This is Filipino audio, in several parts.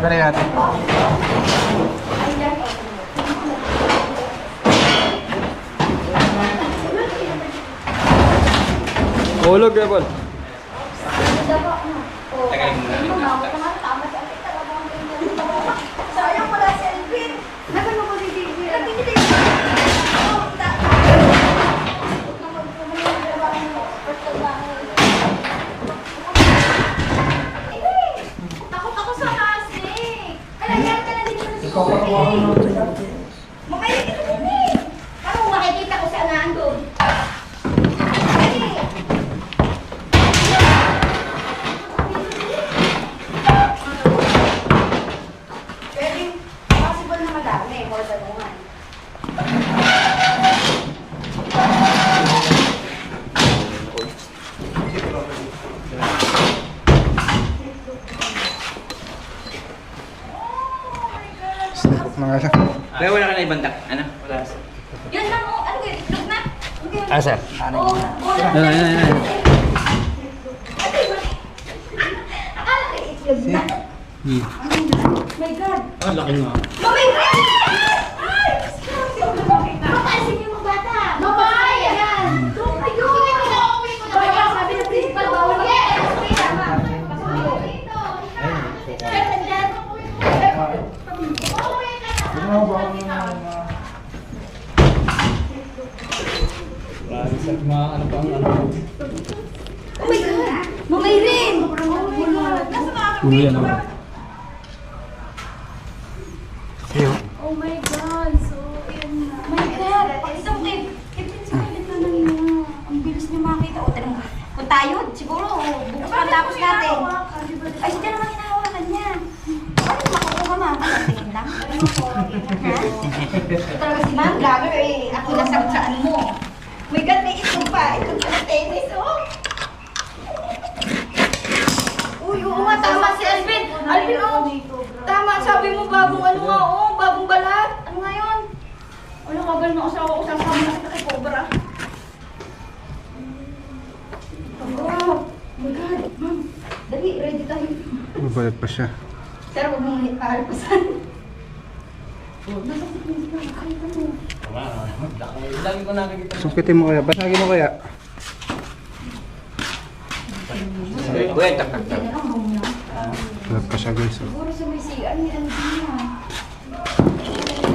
Balik natin. Hulog ya, Paul. Sayang wala si Alvin. Nagano ko si David. Takot ako sa kasi. Kailangan ka na dito na siguro. Makikita ka din eh. Ano makikita ko sa anaan doon? Pwedeng possible na madami. More than one. Snapok na nga lang. Kaya wala ka na ibang ano? Wala. Yun lang oh. Ano yun? Itlog na? Okay. Ah, sir. Oo. Yan. Akala ko itlog na. My God. Ang laki nga. Mamay! Ay! Matasin niyo mga bata. Mamay! Ayan. Ay, yun! Sabi ng principal, bawal ka. Tama. Sir, nandyan. Oh my God! Mamay rin! Nasa mga Ulo yan ako. Ayun. Oh my God! So, yun na. My God! Isang principal ito na niya. Ang bilis niya makita. O, tanong, kung tayo, siguro, bukas pa tapos natin. Ay, hindi naman hinahawakan niya. Ano, makukuha ma? Tingin lang. Ha? Talaga si Ma'am, vlogger eh. Ako nasagot sa ano mo. My God, may itong pa. Itong pa na tennis, oh. Uy, oo nga, tama si Alvin. Alvin, oh. Tama, sabi mo bagong ano nga, oh. Bagong balat. Ano nga yun? Ano, kagal na asawa ko. Sasama na kita kay Cobra. Wow. Oh my God, Ma'am. Dali, ready tayo. Mabalat pa siya. Pero huwag mong hiparpasan. Nasa si Principal, nakakita mo. Lagi ko nakikita. Sungkitin mo kaya. Basagin mo kaya. Kuya, tak. Yan na lang, muna. Balat pa siya, guys. Oh. Siguro sa may CR ni Andina.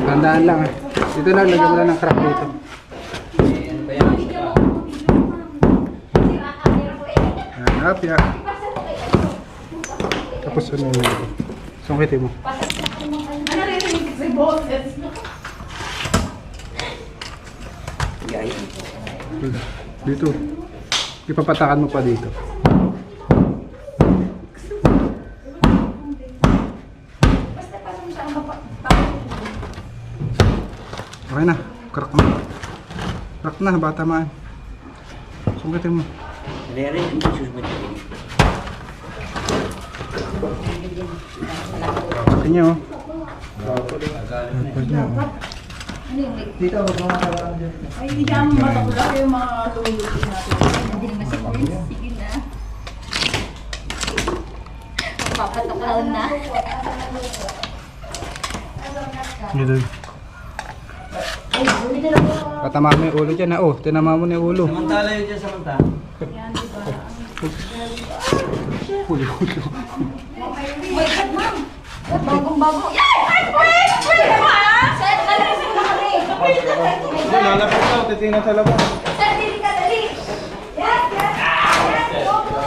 Tandaan lang eh. Dito lang, lagyan mo lang ng crack dito. Ano ba yan? Yan, up ya. Tapos ano yun. Sungkitin mo. Ano rin yung sa boses? Dito. Ipapatakan mo pa dito. Basta parang siya ang Okay na. Crack na. Crack na, bata man. Sungkitin mo. Leri, hindi susunod. Pati niyo. Pati niyo. Dito, huwag mga talaan dyan. Ay, hindi naman matakula yung mga lulutin natin. Hindi naman si Prince. Sige na. Papatuklaw na. Dito. Patama mo yung ulo dyan ha. Oh, tinama mo na yung ulo. Samantala yun dyan, samantala. Yan, di ba? Ulo. Oh my God, Ma'am. Bagong-bago. Yay! Ay, Prince! Sir, nalasin mo kami. Lalapit na, titingnan sa labas. Sir, dili ka, dali. Yes, yes. Yes, go, go.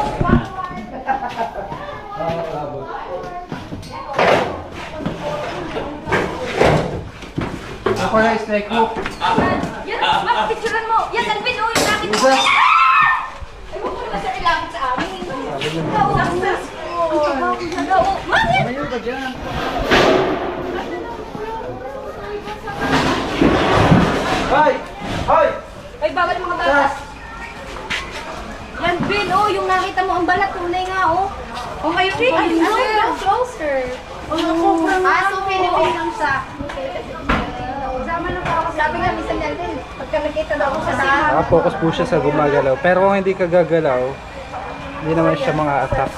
Ako na, strike mo. Yan, Ma'am, picturean mo. Yan, Alvin, oh, yung nakita mo. Ay, huwag mo naman sa ilapit sa amin. Successful. Ma'am, yan. Ayun ka dyan. Hoy! Hoy! Ay, bawal mga batas. Yan, Bin, oh, yung nakita mo ang balat, tunay nga, oh. Oh, ngayon, Bin, ay, closer. Oh, so, Philippine lang siya. Sama na po ako. Sabi nga, minsan yan din, pagka nakita daw ako sa taas. Focus po siya sa gumagalaw. Pero kung hindi ka gagalaw, hindi naman siya mga attack.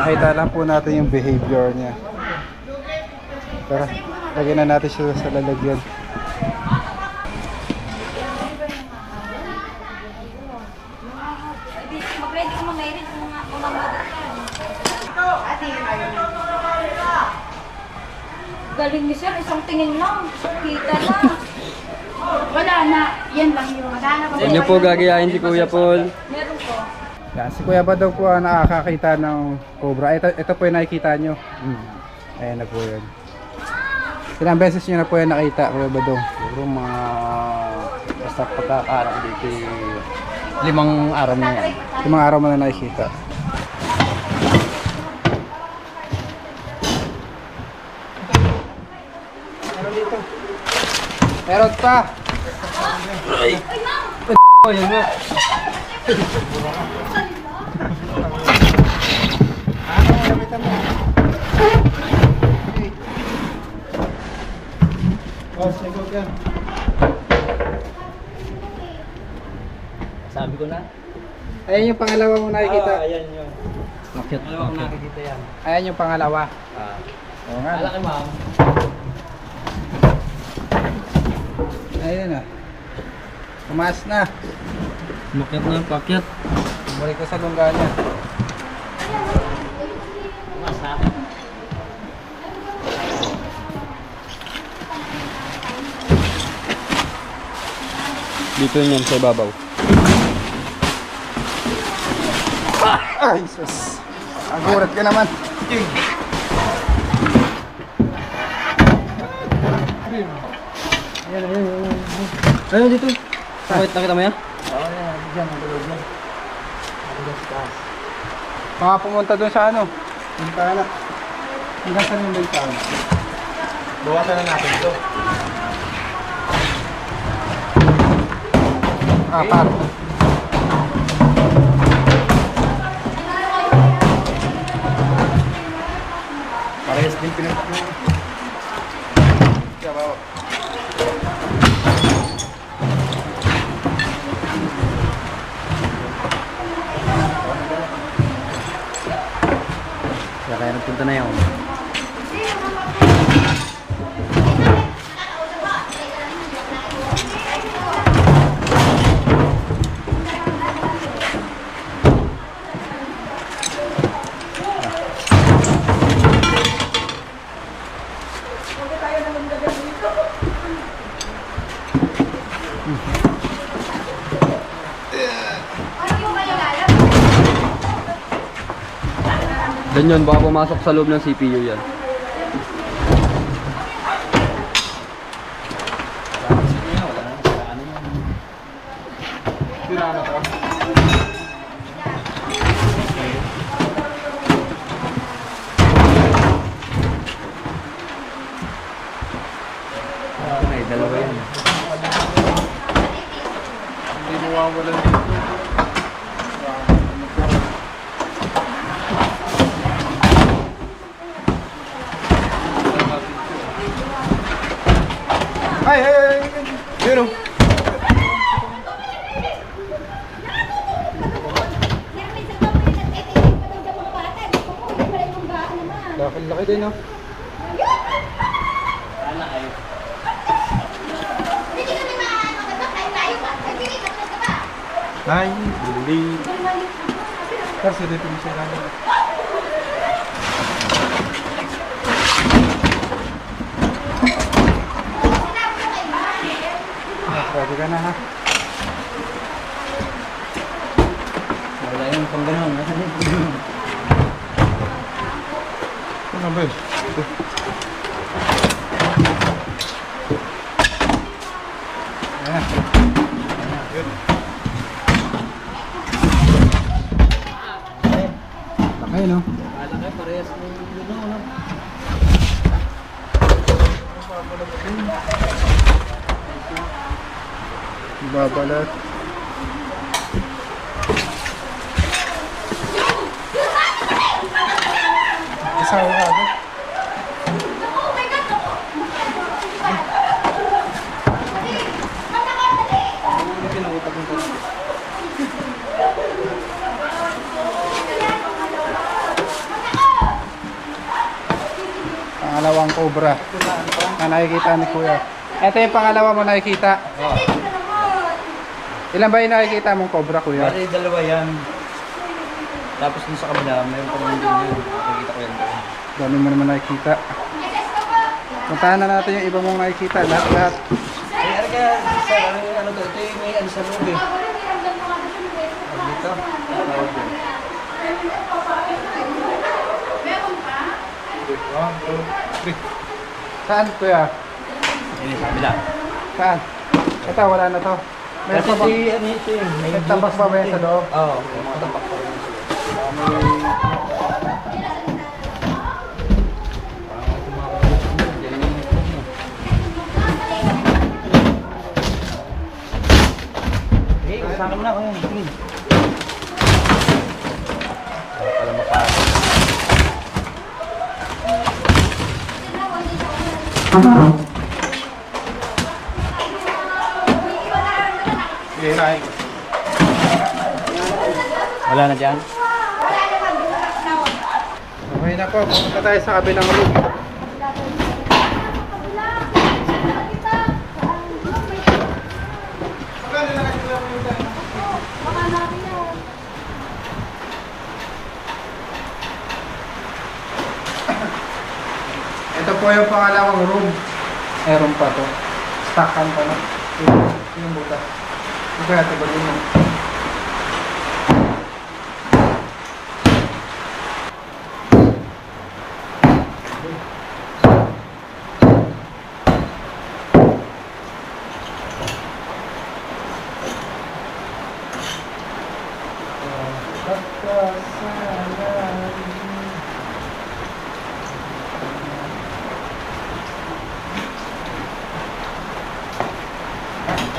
Nakita lang po natin yung behavior niya. Tara, lagyan na natin siya sa lalagyan. Mag-ready ka mamairin kung mga kumamabot ka. Galing ni sir, isang tingin lang. Kita na. Wala na. Yan lang yun. Sa inyo po gagayahin si Kuya Paul. Meron ko. Yan, si Kuya Badong po ang nakakakita ng cobra. Ito po yung nakikita nyo. Ayan na po yun. Ilang beses nyo na po yung nakita, Kuya Badong? Siguro mga basta pagkakaarang dito 5 araw na yan. Yung mga araw mo na nakikita. Meron dito. Meron pa! Oh, yun mo. Ano mo gamitan mo? Oh, sige ka. Sabi ko na. Ayan yung pangalawa mo nakikita. Ayan yun. Makyat. Wala akong nakikita yan. Ayan yung pangalawa. Oo nga. Malaki ma'am. Ayun na. Tumaas na. Makyat na, pakyat. Bumalik ko sa lungga niya. Dito yun sa ibabaw. Ay, sus. Agurat ka naman. Ayun dito. Wait, nakita mo yan? Baka pumunta doon sa ano? Bintana. Hanggang saan yung bintana? Bawasan na natin ito. Apat. Parehas din pinagpapalala. Kaya bawa. Kaya nagpunta na yun. Dan yun, baka pumasok sa loob ng CPU yan. Tira na to. Okay, dalawa yan. Hindi mawawalan dito. Ay, ay, ay, ay. Yun o. Laki din o. Ay, hindi. Kasi dito siya lang. Ready ka na ha? Wala yung pangganong. Nasaan yung pangganong? Ano ba yun? Ayan. Yun. Laki no? Malaki, parehas ng yun no? Babalat. Isawa ka agad. pangalawang cobra na nakikita ni Kuya. Ito yung pangalawa mo nakikita. Oh. Ilan ba yung nakikita mong cobra, Kuya? Bali, dalawa yan. Tapos dun sa kabila, mayroon pa naman din yun. Nakikita ko yan doon. Dami mo naman nakikita. Puntahan na natin yung iba mong nakikita. Lahat-lahat. Ay, ano kaya, sir, ano to? Ito yung may ano sa loob eh. Dito. Saan, Kuya? Yun sa kabila. Saan? Ito, wala na to. Meron Kasi pa ba? ano ito eh. May tabak pa ba yan sa loob? Oo, may mga tapak pa rin. Okay, sa akin na ako yun. Sige. Pala mapasok. Hihay. Wala na dyan? Okay na po. Pumunta tayo sa kabilang room. Ito po yung pangalawang room. Meron pa to. Stackan pa na. Yung buta. Ito kaya ito ba yun?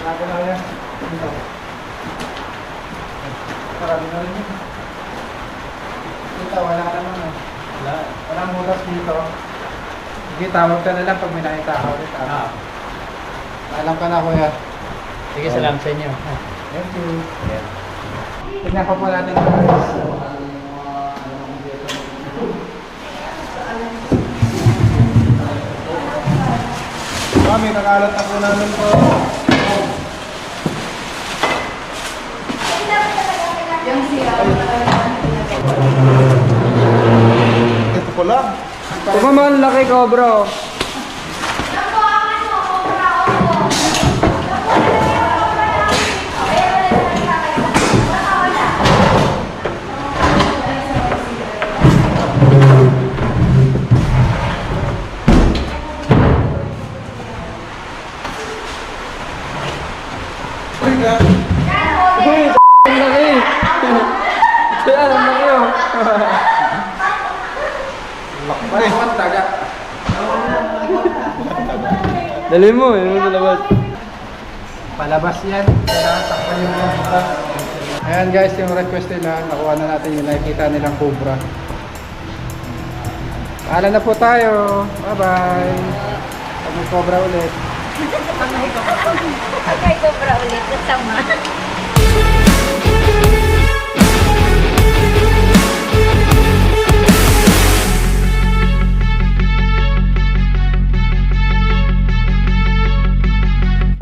Marami na yan. Dito. Marami na rin yun. Dito, wala naman eh. Wala. Walang mulas dito. Sige, tawag ka na lang pag may nakita ka ulit. Ah. Alam ka na, Kuya. Sige, salamat sa inyo. Thank you. Tignan pa po natin guys. May nakalat na po namin po. Ito po lang. Kumaman, laki cobra. Uy, ang laki. Kaya, ang laki oh. Bakit naman taga? Dali mo, yun mo sa labas. Palabas yan. Kailangan takpan yung mga butas. Ayan guys, yung request nila. Nakuha na natin yung nakikita nilang cobra. Paalam na po tayo. Bye bye. Pag may cobra ulit.